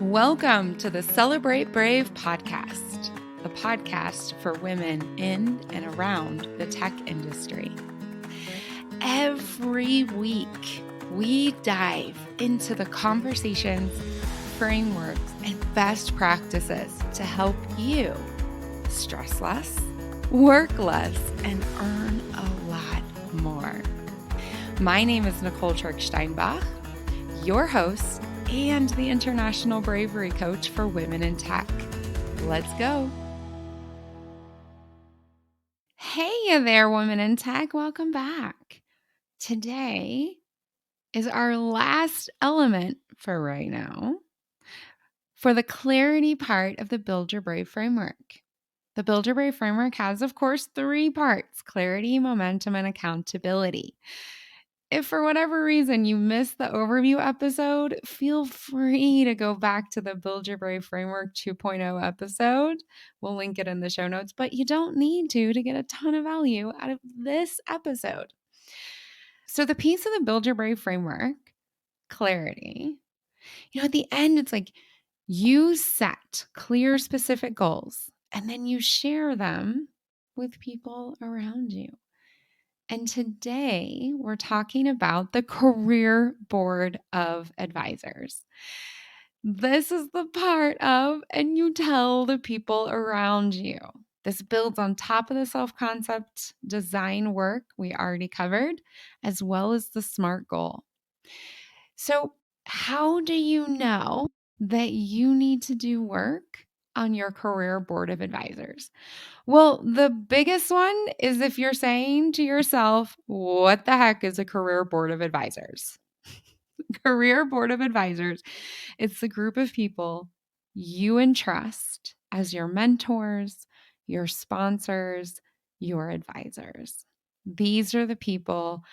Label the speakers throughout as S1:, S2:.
S1: Welcome to the Celebrate Brave podcast, the podcast for women in and around the tech industry. Every week, we dive into the conversations, frameworks, and best practices to help you stress less, work less, and earn a lot more. My name is Nicole Steinbach, your host and the International Bravery Coach for Women in Tech. Let's go. Hey there, Women in Tech. Welcome back. Today is our last element for right now for the clarity part of the Build Your Brave framework. The Build Your Brave framework has, of course, 3 parts: clarity, momentum, and accountability. If for whatever reason you missed the overview episode, feel free to go back to the Build Your Brave Framework 2.0 episode. We'll link it in the show notes, but you don't need to get a ton of value out of this episode. So the piece of the Build Your Brave Framework, clarity, at the end, it's like you set clear, specific goals, and then you share them with people around you. And today we're talking about the Career Board of Advisors. This is the part of, and you tell the people around you. This builds on top of the self-concept design work we already covered, as well as the SMART goal. So, how do you know that you need to do work on your Career Board of Advisors? Well, the biggest one is if you're saying to yourself, what the heck is a Career Board of Advisors? Career Board of Advisors, it's the group of people you entrust as your mentors, your sponsors, your advisors. These are the people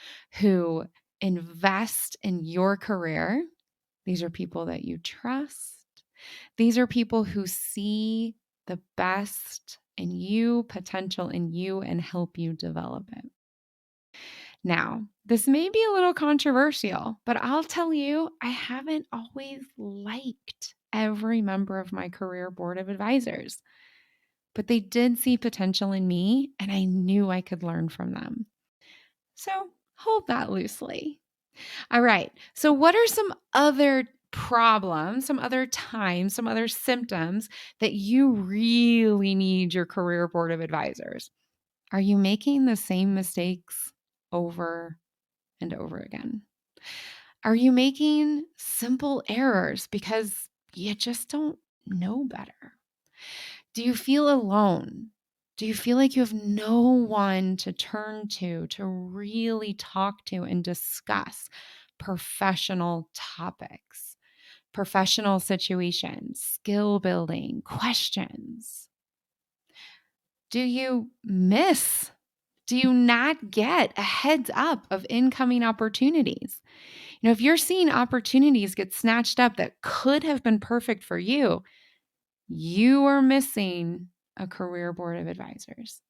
S1: who invest in your career. These are people that you trust. These are people who see the best in you, potential in you, and help you develop it. Now, this may be a little controversial, but I'll tell you, I haven't always liked every member of my Career Board of Advisors, but they did see potential in me, and I knew I could learn from them. So hold that loosely. All right. So what are some other problems, some other times, some other symptoms that you really need your Career Board of Advisors? Are you making the same mistakes over and over again? Are you making simple errors because you just don't know better? Do you feel alone? Do you feel like you have no one to turn to really talk to and discuss professional topics, professional situations, skill building, questions? Do you not get a heads up of incoming opportunities? If you're seeing opportunities get snatched up that could have been perfect for you, you are missing a Career Board of Advisors.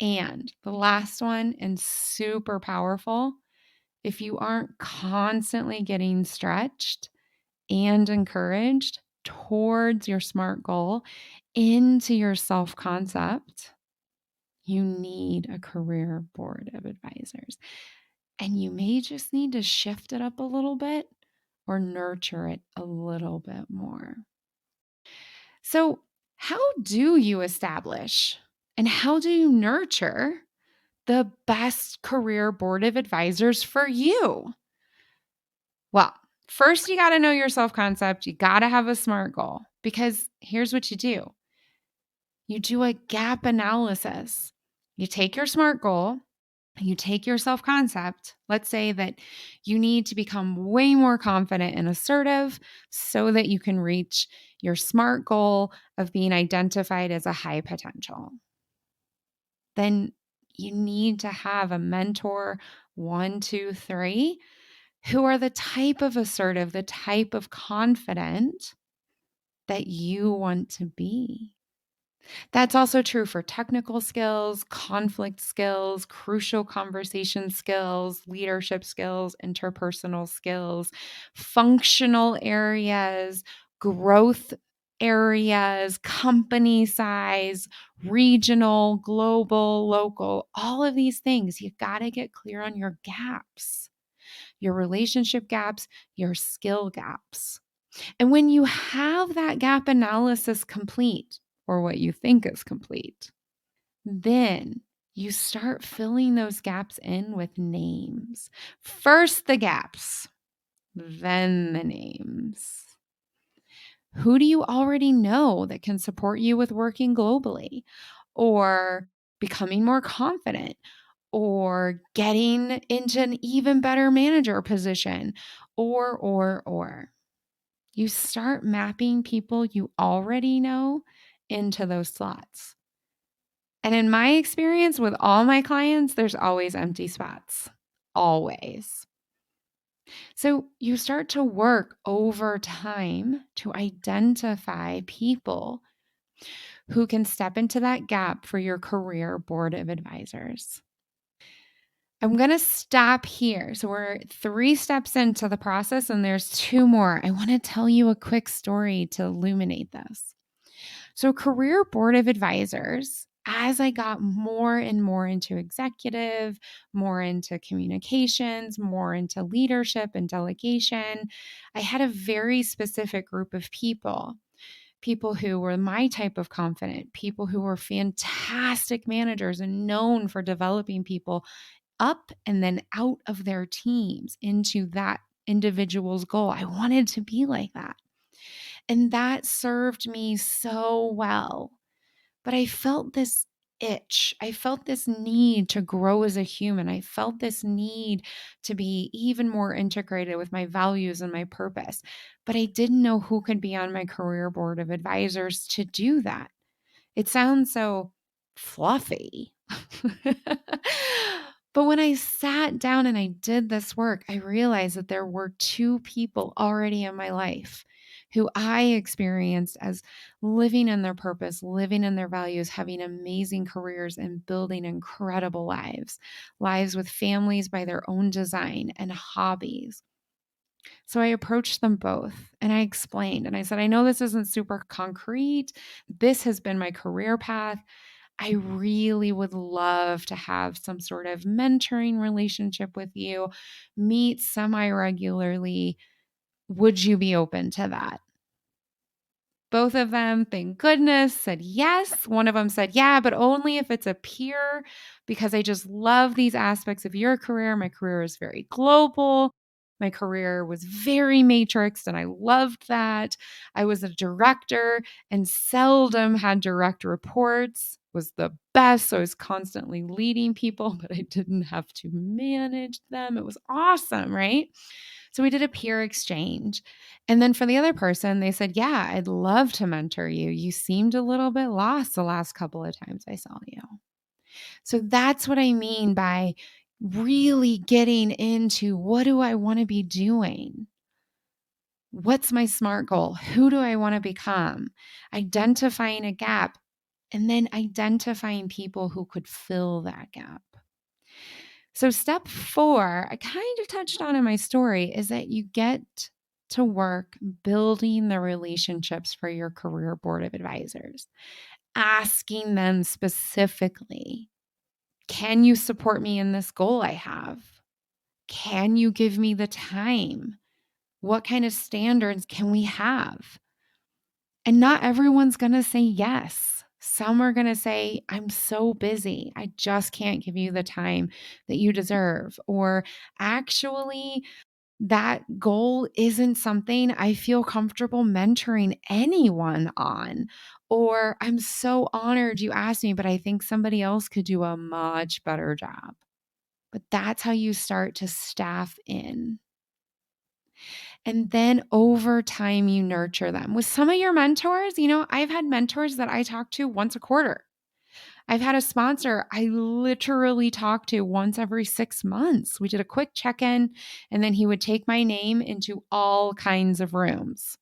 S1: And the last one, and super powerful, if you aren't constantly getting stretched and encouraged towards your SMART goal, into your self-concept, you need a Career Board of Advisors. And you may just need to shift it up a little bit or nurture it a little bit more. So, how do you establish and how do you nurture the best Career Board of Advisors for you? Well, first, you got to know your self-concept. You got to have a SMART goal, because here's what you do. You do a gap analysis. You take your SMART goal, you take your self-concept. Let's say that you need to become way more confident and assertive so that you can reach your SMART goal of being identified as a high potential. Then you need to have a mentor 1, 2, 3 who are the type of assertive, the type of confident that you want to be. That's also true for technical skills, conflict skills, crucial conversation skills, leadership skills, interpersonal skills, functional areas, growth areas, company size, regional, global, local, all of these things. You got to get clear on your gaps, your relationship gaps, your skill gaps. And when you have that gap analysis complete, or what you think is complete, then you start filling those gaps in with names. First the gaps, then the names. Who do you already know that can support you with working globally or becoming more confident or getting into an even better manager position or? You start mapping people you already know into those slots. And in my experience with all my clients, there's always empty spots. Always. So you start to work over time to identify people who can step into that gap for your career board of advisors. I'm going to stop here. So we're 3 steps into the process and there's 2 more. I want to tell you a quick story to illuminate this. So, career board of advisors, as I got more and more into executive, more into communications, more into leadership and delegation, I had a very specific group of people who were my type of confident, people who were fantastic managers and known for developing people up and then out of their teams into that individual's goal. I wanted to be like that. And that served me so well. But I felt this itch. I felt this need to grow as a human. I felt this need to be even more integrated with my values and my purpose. But I didn't know who could be on my career board of advisors to do that. It sounds so fluffy. But when I sat down and I did this work, I realized that there were 2 people already in my life who I experienced as living in their purpose, living in their values, having amazing careers, and building incredible lives, lives with families by their own design and hobbies. So I approached them both and I explained and I said, I know this isn't super concrete. This has been my career path. I really would love to have some sort of mentoring relationship with you, meet semi regularly. Would you be open to that? Both of them, thank goodness, said yes. One of them said, yeah, but only if it's a peer, because I just love these aspects of your career. My career is very global. My career was very matrixed, and I loved that. I was a director and seldom had direct reports, was the best. So I was constantly leading people, but I didn't have to manage them. It was awesome, right? So we did a peer exchange. And then for the other person, they said, yeah, I'd love to mentor you. You seemed a little bit lost the last couple of times I saw you. So that's what I mean by really getting into what do I want to be doing? What's my SMART goal? Who do I want to become? Identifying a gap and then identifying people who could fill that gap. So, step 4, I kind of touched on in my story, is that you get to work building the relationships for your career board of advisors, asking them specifically, can you support me in this goal I have? Can you give me the time? What kind of standards can we have? And not everyone's going to say yes. Some are going to say, I'm so busy. I just can't give you the time that you deserve. Or actually, that goal isn't something I feel comfortable mentoring anyone on. Or I'm so honored you asked me, but I think somebody else could do a much better job. But that's how you start to staff in. And then over time, you nurture them. With some of your mentors, I've had mentors that I talk to once a quarter. I've had a sponsor I literally talk to once every 6 months. We did a quick check in, and then he would take my name into all kinds of rooms.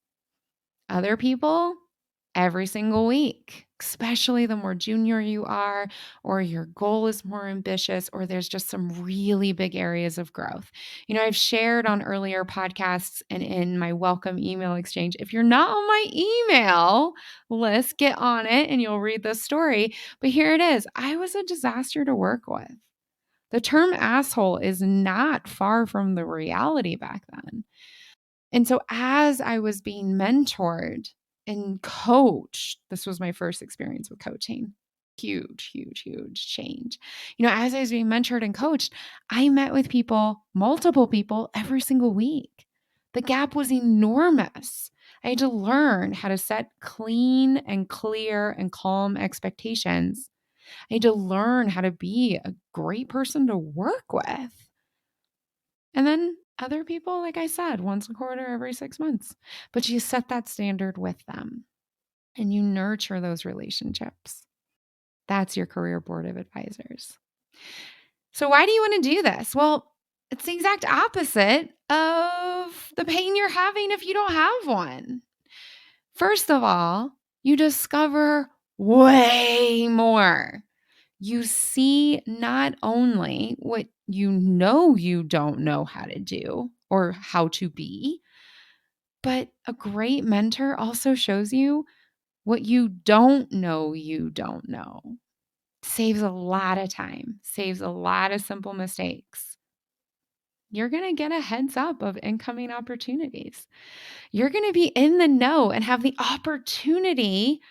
S1: Other people, every single week, especially the more junior you are, or your goal is more ambitious, or there's just some really big areas of growth. I've shared on earlier podcasts and in my welcome email exchange. If you're not on my email list, get on it and you'll read this story. But here it is. I was a disaster to work with. The term asshole is not far from the reality back then. And so as I was being mentored and coached, this was my first experience with coaching. Huge, huge, huge change. As I was being mentored and coached, I met with people, multiple people, every single week. The gap was enormous. I had to learn how to set clean and clear and calm expectations. I had to learn how to be a great person to work with. And then other people, like I said, once a quarter, every 6 months. But you set that standard with them and you nurture those relationships. That's your career board of advisors. So why do you want to do this? Well, it's the exact opposite of the pain you're having if you don't have one. First of all, you discover way more. You see not only what you don't know how to do or how to be, but a great mentor also shows you what you don't know you don't know. Saves a lot of time, saves a lot of simple mistakes. You're going to get a heads up of incoming opportunities. You're going to be in the know and have the opportunity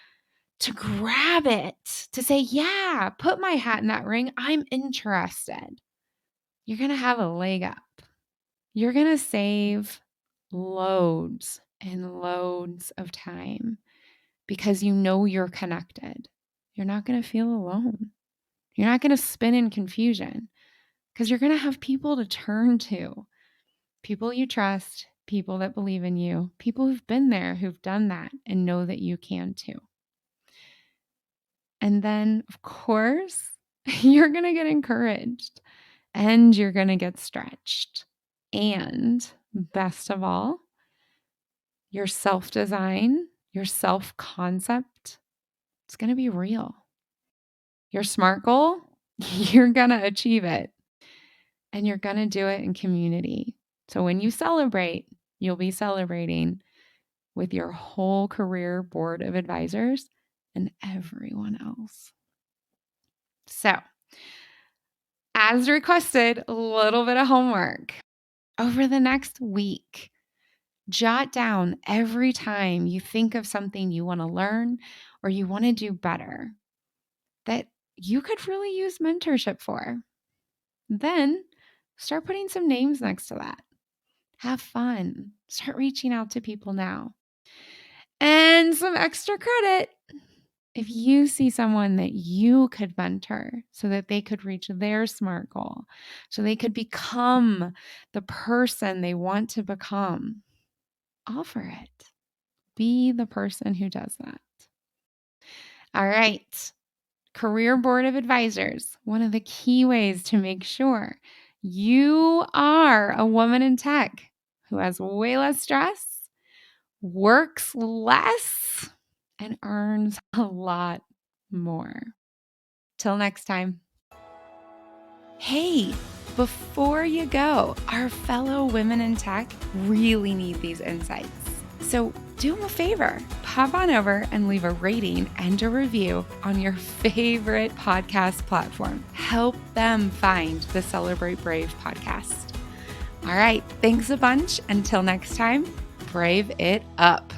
S1: to grab it, to say, yeah, put my hat in that ring. I'm interested. You're going to have a leg up. You're going to save loads and loads of time because you're connected. You're not going to feel alone. You're not going to spin in confusion because you're going to have people to turn to, people you trust, people that believe in you, people who've been there, who've done that and know that you can too. And then, of course, you're going to get encouraged and you're going to get stretched. And best of all, your self-design, your self-concept, it's going to be real. Your SMART goal, you're going to achieve it. And you're going to do it in community. So when you celebrate, you'll be celebrating with your whole career board of advisors and everyone else. So, as requested, a little bit of homework. Over the next week, jot down every time you think of something you want to learn or you want to do better that you could really use mentorship for. Then start putting some names next to that. Have fun. Start reaching out to people now. And some extra credit. If you see someone that you could mentor so that they could reach their SMART goal, so they could become the person they want to become, offer it. Be the person who does that. All right. Career Board of Advisors. One of the key ways to make sure you are a woman in tech who has way less stress, works less, and earns a lot more. Till next time. Hey, before you go, our fellow women in tech really need these insights. So do them a favor, pop on over and leave a rating and a review on your favorite podcast platform. Help them find the Celebrate Brave podcast. All right, thanks a bunch. Until next time, brave it up.